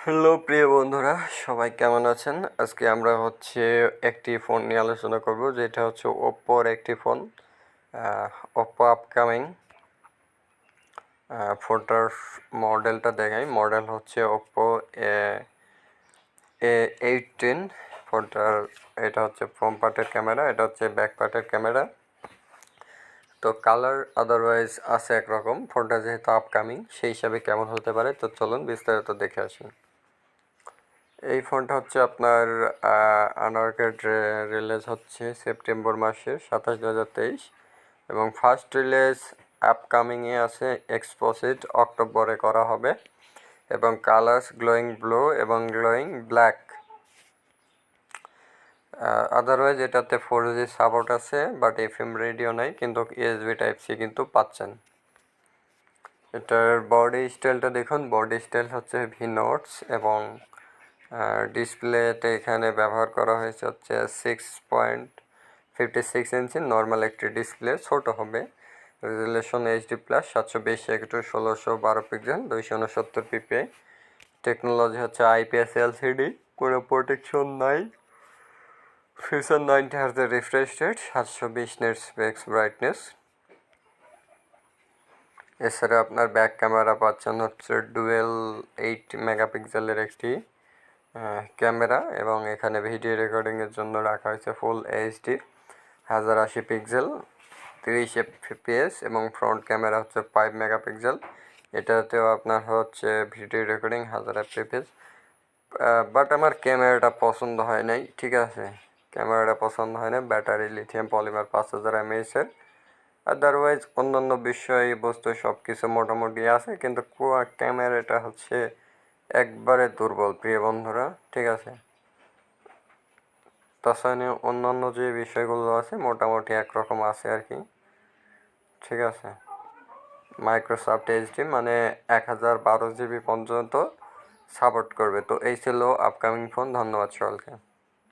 Hello প্রিয় বন্ধুরা, সবাই কেমন আছেন? আজকে আমরা একটি ফোন নিয়ে আলোচনা করব, যেটা হচ্ছে ওপ্পোর একটি ফোন। ওপ্পো আপকামিং ফোনটার মডেলটা দেখাই। মডেল হচ্ছে ওপ্পো A18 ফোনটার। এটা হচ্ছে ফ্রন্ট পার্টের ক্যামেরা, এটা হচ্ছে ব্যাক পার্টের ক্যামেরা। তো কালার আদারওয়াইজ আছে একরকম। ফোনটা যেহেতু আপকামিং, সেই হিসাবে কেমন হতে পারে, তো চলুন বিস্তারিত দেখে আসি। এই ফোনটা হচ্ছে আপনার আনারকেড রিলিজ হচ্ছে সেপ্টেম্বর মাসের 27, 2023, এবং ফার্স্ট রিলিজ আপকামিংয়ে আছে এক্সপোজিট অক্টোবরে করা হবে, এবং কালার্স গ্লোয়িং ব্লু এবং গ্লোয়িং ব্ল্যাক। আদারওয়াইজ এটাতে 4G সাপোর্ট আছে, বাট FM রেডিও নাই, কিন্তু USB Type-C কিন্তু পাচ্ছেন। এটার বডি স্টাইলটা দেখুন। বডি স্টাইল হচ্ছে ভিনোটস, এবং ডিসপ্লেতে এখানে ব্যবহার করা হয়েছে হচ্ছে 6.56 ইঞ্চি নর্মাল একটি ডিসপ্লে। ছোট হবে। Resolution HD+, 720x 1612 pixel, 269 ppi। Technology হচ্ছে IPS LCD, কোনো প্রোটেকশন নাই। ফিউচার 90 হার্জের refresh rate, 720 nits peak brightness. এছাড়া আপনার ব্যাক ক্যামেরা পাচ্ছেন হচ্ছে ডুয়েল 8 মেগাপিক্সেলের একটি ক্যামেরা, এবং এখানে ভিডিও রেকর্ডিংয়ের জন্য রাখা হয়েছে ফুল HD 1080 পিক্সেল, 30 fps, এবং ফ্রন্ট ক্যামেরা হচ্ছে 5 মেগাপিক্সেল। এটাতেও আপনার হচ্ছে ভিডিও রেকর্ডিং 1000 fps। বাট আমার ক্যামেরাটা পছন্দ হয় নাই, ঠিক আছে। ক্যামেরাটা পছন্দ হয় না। Battery lithium polymer 5000 mAh-এর। আদারওয়াইজ অন্যান্য বিষয়বস্তু সব কিছু মোটামুটি আছে, কিন্তু ক্যামেরাটা হচ্ছে একবারে দুর্বল প্রিয় বন্ধুরা, ঠিক আছে। তাছাড়া অন্যান্য যে বিষয়গুলো আছে মোটামুটি একরকম আছে আর কি, ঠিক আছে। মাইক্রোসফট এইচডি মানে 1012 GB পর্যন্ত সাপোর্ট করবে। তো এই ছিল আপকামিং ফোন। ধন্যবাদ সকলকে।